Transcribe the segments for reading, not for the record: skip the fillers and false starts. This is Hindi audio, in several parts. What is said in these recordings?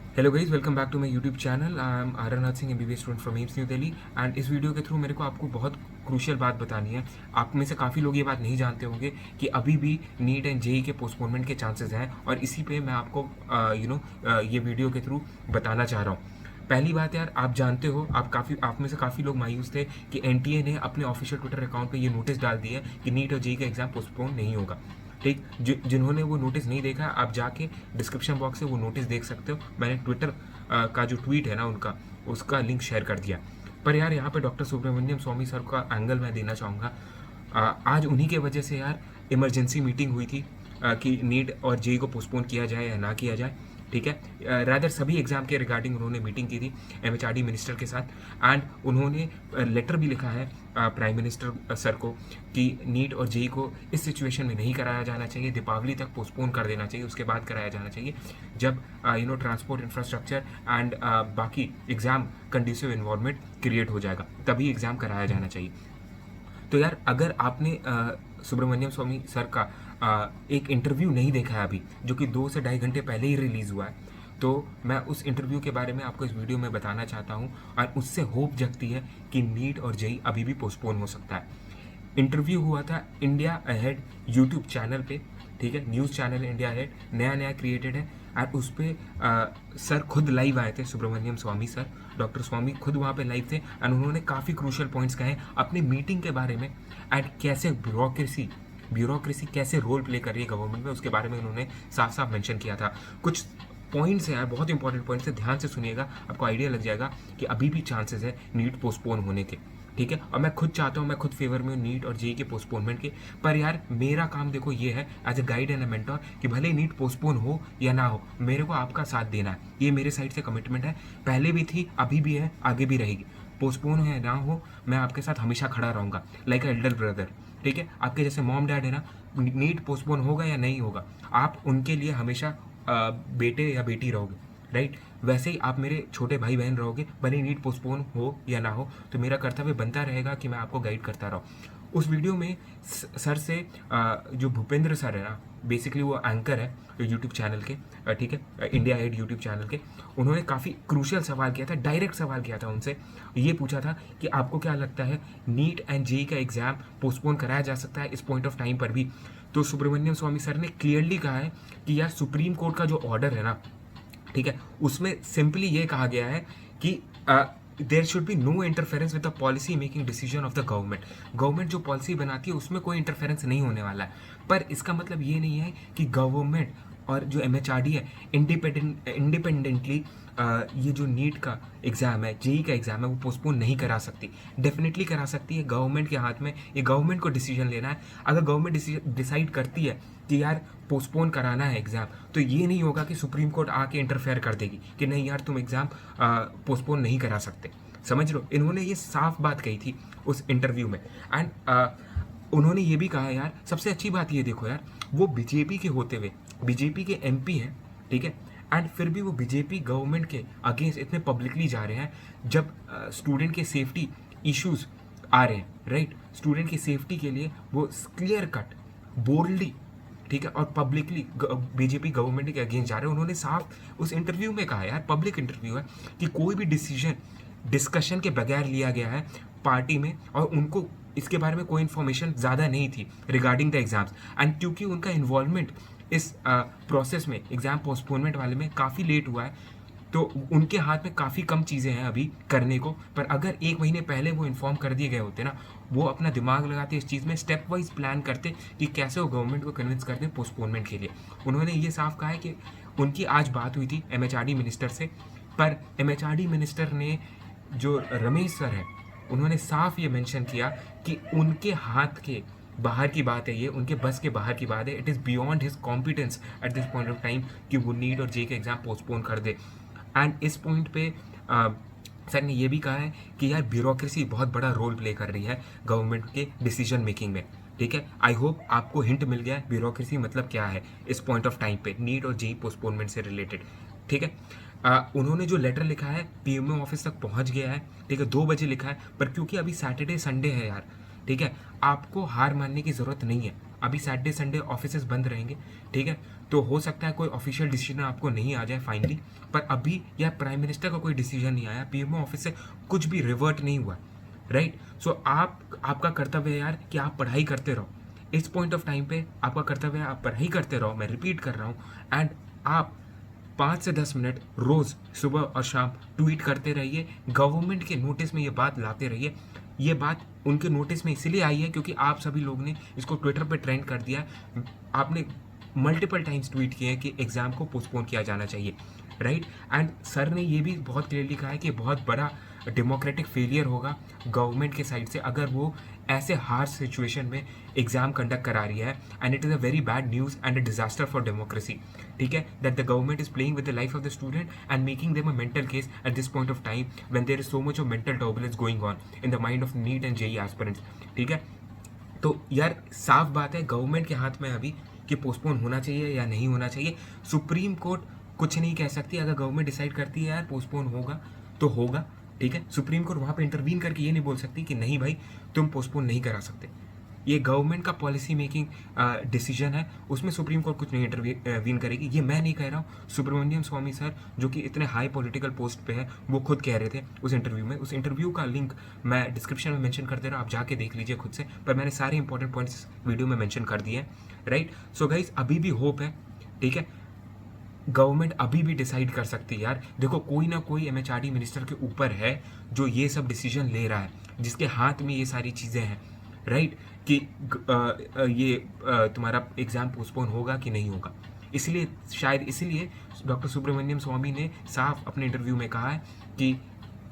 Hello guys, welcome back to my YouTube channel. I am Arnath Singh, MBBS student from AIIMS New Delhi. And इस वीडियो के थ्रू मेरे को आपको बहुत क्रूशियल बात बतानी है। आप में से काफ़ी लोग ये बात नहीं जानते होंगे कि अभी भी नीट एंड जेई के पोस्टपोनमेंट के चांसेस हैं, और इसी पे मैं आपको ये वीडियो के थ्रू बताना चाह रहा हूँ। पहली बात यार, आप जानते हो, आप में से काफ़ी लोग मायूस थे कि एनटीए ने अपने ऑफिशियल ट्विटर अकाउंट पे ये नोटिस डाल दिया है कि नीट और जेई का एग्ज़ाम पोस्टपोन नहीं होगा। ठीक, जिन्होंने वो नोटिस नहीं देखा, आप जाके डिस्क्रिप्शन बॉक्स से वो नोटिस देख सकते हो। मैंने ट्विटर का जो ट्वीट है ना उनका, उसका लिंक शेयर कर दिया। पर यार यहाँ पे डॉक्टर सुब्रमण्यम स्वामी सर का एंगल मैं देना चाहूँगा। आज उन्हीं के वजह से यार इमरजेंसी मीटिंग हुई थी कि नीट और जेई को पोस्टपोन किया जाए या ना किया जाए। ठीक है, रादर सभी एग्ज़ाम के रिगार्डिंग उन्होंने मीटिंग की थी एमएचआरडी मिनिस्टर के साथ। एंड उन्होंने लेटर भी लिखा है प्राइम मिनिस्टर सर को कि नीट और जेई को इस सिचुएशन में नहीं कराया जाना चाहिए, दीपावली तक पोस्टपोन कर देना चाहिए, उसके बाद कराया जाना चाहिए जब ट्रांसपोर्ट इंफ्रास्ट्रक्चर एंड बाकी एग्ज़ाम कंड्यूसिव इन्वायरमेंट क्रिएट हो जाएगा, तभी एग्ज़ाम कराया जाना चाहिए। तो यार अगर आपने सुब्रमण्यम स्वामी सर का एक इंटरव्यू नहीं देखा है अभी, जो कि 2 से ढाई घंटे पहले ही रिलीज़ हुआ है, तो मैं उस इंटरव्यू के बारे में आपको इस वीडियो में बताना चाहता हूँ। और उससे होप जगती है कि नीट और जेई अभी भी पोस्टपोन हो सकता है। इंटरव्यू हुआ था इंडिया अहेड यूट्यूब चैनल पे। ठीक है, न्यूज़ चैनल इंडिया अहेड नया नया क्रिएटेड है। एंड उस पर सर खुद लाइव आए थे, सुब्रमण्यम स्वामी सर, डॉक्टर स्वामी खुद वहाँ पे लाइव थे। एंड उन्होंने काफ़ी क्रूशियल पॉइंट्स कहे अपनी मीटिंग के बारे में। एंड कैसे ब्यूरोक्रेसी कैसे रोल प्ले कर रही है गवर्नमेंट में, उसके बारे में उन्होंने साफ साफ मेंशन किया था। कुछ पॉइंट्स हैं यार, बहुत इंपॉर्टेंट पॉइंट्स है, ध्यान से सुनिएगा, आपको आइडिया लग जाएगा कि अभी भी चांसेस है नीट पोस्टपोन होने के। ठीक है, और मैं खुद चाहता हूँ, मैं खुद फेवर में हूँ नीट और जेई के पोस्टपोनमेंट के। पर यार मेरा काम देखो ये है as a guide and a mentor कि भले ही नीट पोस्टपोन हो या ना हो, मेरे को आपका साथ देना है, ये मेरे साइड से कमिटमेंट है। पहले भी थी, अभी भी है, आगे भी रहेगी। पोस्टपोन हो या ना हो, मैं आपके साथ हमेशा खड़ा रहूँगा, लाइक अ एल्डर ब्रदर। ठीक है, आपके जैसे मॉम डैड है ना, नीट पोस्टपोन होगा या नहीं होगा, आप उनके लिए हमेशा बेटे या बेटी रहोगे, राइट। वैसे ही आप मेरे छोटे भाई बहन रहोगे, भले नीट पोस्टपोन हो या ना हो, तो मेरा कर्तव्य बनता रहेगा कि मैं आपको गाइड करता रहूँ। उस वीडियो में सर से जो भूपेंद्र सर है ना, बेसिकली वो एंकर है यूट्यूब चैनल के, ठीक है, इंडिया एड यूट्यूब चैनल के। उन्होंने काफ़ी क्रूशियल सवाल किया था, डायरेक्ट सवाल किया था उनसे। ये पूछा था कि आपको क्या लगता है नीट एंड जेई का एग्ज़ाम पोस्टपोन कराया जा सकता है इस पॉइंट ऑफ टाइम पर भी। तो सुब्रमण्यम स्वामी सर ने क्लियरली कहा है कि यार सुप्रीम कोर्ट का जो ऑर्डर है ना, ठीक है, उसमें सिंपली ये कहा गया है कि there should be no interference with the policy making decision of the government. Government जो पॉलिसी बनाती है उसमें कोई इंटरफेरेंस नहीं होने वाला है। पर इसका मतलब ये नहीं है कि गवर्नमेंट और जो एमएचआरडी है इंडिपेंडेंटली ये जो नीट का एग्ज़ाम है, जेई का एग्ज़ाम है, वो पोस्टपोन नहीं करा सकती। डेफिनेटली करा सकती है, गवर्नमेंट के हाथ में, ये गवर्नमेंट को डिसीजन लेना है। अगर गवर्नमेंट डिसाइड करती है कि यार पोस्टपोन कराना है एग्ज़ाम, तो ये नहीं होगा कि सुप्रीम कोर्ट आके इंटरफेयर कर देगी कि नहीं यार तुम एग्ज़ाम पोस्टपोन नहीं करा सकते। समझ लो, इन्होंने ये साफ बात कही थी उस इंटरव्यू में। एंड उन्होंने ये भी कहा यार, सबसे अच्छी बात ये देखो यार, वो बीजेपी के होते हुए, बीजेपी के एमपी हैं, ठीक है, एंड फिर भी वो बीजेपी गवर्नमेंट के अगेंस्ट इतने पब्लिकली जा रहे हैं जब स्टूडेंट के सेफ्टी इश्यूज आ रहे हैं, राइट। स्टूडेंट की सेफ्टी के लिए वो क्लियर कट, बोल्डली, ठीक है, और पब्लिकली बीजेपी गवर्नमेंट के अगेंस्ट जा रहे हैं। उन्होंने साफ उस इंटरव्यू में कहा, यार पब्लिक इंटरव्यू है, कि कोई भी डिसीजन डिस्कशन के बगैर लिया गया है पार्टी में, और उनको इसके बारे में कोई इन्फॉर्मेशन ज़्यादा नहीं थी रिगार्डिंग द एग्ज़ाम्स। एंड क्योंकि उनका इन्वॉल्वमेंट इस प्रोसेस में, एग्ज़ाम पोस्टपोनमेंट वाले में काफ़ी लेट हुआ है, तो उनके हाथ में काफ़ी कम चीज़ें हैं अभी करने को। पर अगर 1 महीने पहले वो इन्फॉर्म कर दिए गए होते ना, वो अपना दिमाग लगाते इस चीज़ में, स्टेप वाइज प्लान करते कि कैसे वो गवर्नमेंट को कन्विंस करते हैं पोस्टपोनमेंट के लिए। उन्होंने ये साफ कहा है कि उनकी आज बात हुई थी एमएचआरडी मिनिस्टर से, पर एमएचआरडी मिनिस्टर ने, जो रमेश सर है, उन्होंने साफ ये मेंशन किया कि उनके हाथ के बाहर की बात है, ये उनके बस के बाहर की बात है। It is beyond his competence eight this point of time कि वो नीट और जे के एग्ज़ाम पोस्टपोन कर दे। एंड इस पॉइंट पे सर ने ये भी कहा है कि यार ब्यूरोक्रेसी बहुत बड़ा रोल प्ले कर रही है गवर्नमेंट के डिसीजन मेकिंग में। ठीक है, आई होप आपको हिंट मिल गया है ब्यूरोक्रेसी मतलब क्या है इस पॉइंट ऑफ टाइम पे नीट और जेई पोस्टपोनमेंट से रिलेटेड। ठीक है, उन्होंने जो लेटर लिखा है पीएमओ ऑफिस तक पहुंच गया है, ठीक है, 2 बजे लिखा है। पर क्योंकि अभी सैटरडे संडे है यार, ठीक है, आपको हार मानने की ज़रूरत नहीं है। अभी सैटरडे संडे ऑफिसेज बंद रहेंगे, ठीक है। तो हो सकता है कोई ऑफिशियल डिसीजन आपको नहीं आ जाए फाइनली, पर अभी यह प्राइम मिनिस्टर का कोई डिसीजन नहीं आया, पीएमओ ऑफिस से कुछ भी रिवर्ट नहीं हुआ, राइट। सो आपका कर्तव्य है यार कि आप पढ़ाई करते रहो। इस पॉइंट ऑफ टाइम पे आपका कर्तव्य है आप पढ़ाई करते रहो, मैं रिपीट कर रहा हूँ। एंड आप 5 से 10 मिनट रोज़ सुबह और शाम ट्वीट करते रहिए, गवर्नमेंट के नोटिस में ये बात लाते रहिए। ये बात उनके नोटिस में इसलिए आई है क्योंकि आप सभी लोग ने इसको ट्विटर पे ट्रेंड कर दिया। आपने मल्टीपल टाइम्स ट्वीट किए हैं कि एग्ज़ाम को पोस्टपोन किया जाना चाहिए, राइट। एंड सर ने ये भी बहुत क्लियरली कहा है कि बहुत बड़ा डेमोक्रेटिक फेलियर होगा गवर्नमेंट के साइड से अगर वो ऐसे हार्श सिचुएशन में एग्जाम कंडक्ट करा रही है। And it is a very bad news and a disaster for democracy, ठीक है, that the government is playing with the life of the student and making them a mental case at this point of time when there is so much of mental turbulence going on in the mind of neat and JEE aspirants, ठीक है। तो यार साफ बात है गवर्नमेंट के हाथ में अभी कि पोस्टपोन होना चाहिए या नहीं होना चाहिए। सुप्रीम कोर्ट कुछ नहीं कह सकती, अगर गवर्नमेंट डिसाइड करती है यार पोस्टपोन होगा तो होगा, ठीक है। सुप्रीम कोर्ट वहाँ पे इंटरवीन करके ये नहीं बोल सकती कि नहीं भाई तुम पोस्टपोन नहीं करा सकते। ये गवर्नमेंट का पॉलिसी मेकिंग डिसीजन है, उसमें सुप्रीम कोर्ट कुछ नहीं इंटरवीन करेगी। ये मैं नहीं कह रहा हूँ, सुब्रमण्यम स्वामी सर जो कि इतने हाई पॉलिटिकल पोस्ट पे है वो खुद कह रहे थे उस इंटरव्यू में। उस इंटरव्यू का लिंक मैं डिस्क्रिप्शन में मेंशन कर दे रहा हूँ, आप जाके देख लीजिए खुद से, पर मैंने सारे इंपॉर्टेंट पॉइंट्स वीडियो में मेंशन कर दिए हैं, राइट। सो गाइस अभी भी होप है, ठीक है, गवर्नमेंट अभी भी डिसाइड कर सकती है यार। देखो कोई ना कोई एमएचआरडी मिनिस्टर के ऊपर है जो ये सब डिसीजन ले रहा है, जिसके हाथ में ये सारी चीज़ें हैं, राइट, कि तुम्हारा एग्ज़ाम पोस्टपोन होगा कि नहीं होगा। इसलिए शायद इसीलिए डॉक्टर सुब्रमण्यम स्वामी ने साफ अपने इंटरव्यू में कहा है कि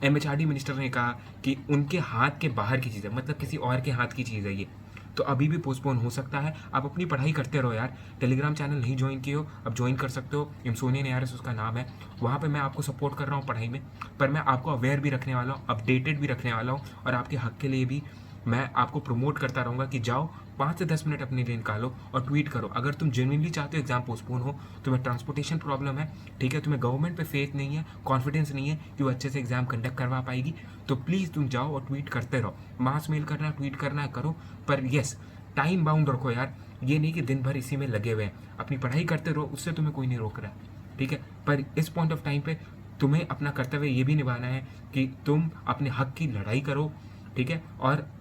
एमएचआरडी मिनिस्टर ने कहा कि उनके हाथ के बाहर की चीज़ है, मतलब किसी और के हाथ की चीज़ है ये, तो अभी भी पोस्टपोन हो सकता है। आप अपनी पढ़ाई करते रहो यार। टेलीग्राम चैनल नहीं ज्वाइन किए हो, अब ज्वाइन कर सकते हो, इमसोनियन ARS उसका नाम है। वहाँ पे मैं आपको सपोर्ट कर रहा हूँ पढ़ाई में, पर मैं आपको अवेयर भी रखने वाला हूँ, अपडेटेड भी रखने वाला हूँ, और आपके हक के लिए भी मैं आपको प्रमोट करता रहूँगा कि जाओ 5 से 10 मिनट अपने लिए निकालो और ट्वीट करो। अगर तुम जेन्युइनली चाहते हो एग्जाम पोस्टपोन हो, तुम्हें ट्रांसपोर्टेशन प्रॉब्लम है, ठीक है, तुम्हें गवर्नमेंट पे फेथ नहीं है, कॉन्फिडेंस नहीं है कि वो अच्छे से एग्जाम कंडक्ट करवा पाएगी, तो प्लीज़ तुम जाओ और ट्वीट करते रहो। मास मेल करना है, ट्वीट करना है, करो, पर येस टाइम बाउंड रखो यार। ये नहीं कि दिन भर इसी में लगे हुए हैं, अपनी पढ़ाई करते रहो, उससे तुम्हें कोई नहीं रोक रहा है, ठीक है। पर इस पॉइंट ऑफ टाइम पे तुम्हें अपना कर्तव्य ये भी निभाना है कि तुम अपने हक की लड़ाई करो, ठीक है, और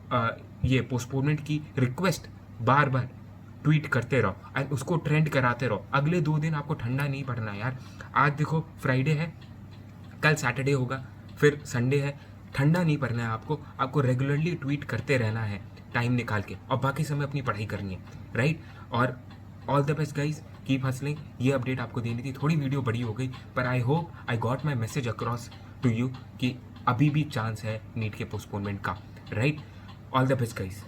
ये पोस्टपोनमेंट की रिक्वेस्ट बार बार ट्वीट करते रहो और उसको ट्रेंड कराते रहो। अगले 2 दिन आपको ठंडा नहीं पड़ना यार। आज देखो फ्राइडे है, कल सैटरडे होगा, फिर संडे है, ठंडा नहीं पड़ना है आपको रेगुलरली ट्वीट करते रहना है टाइम निकाल के, और बाकी समय अपनी पढ़ाई करनी है, राइट। और all the best guys, keep hustling. ये अपडेट आपको देनी थी, थोड़ी वीडियो बड़ी हो गई, पर I hope I got my message across to you कि अभी भी चांस है नीट के पोस्टपोनमेंट का, right. All the best guys.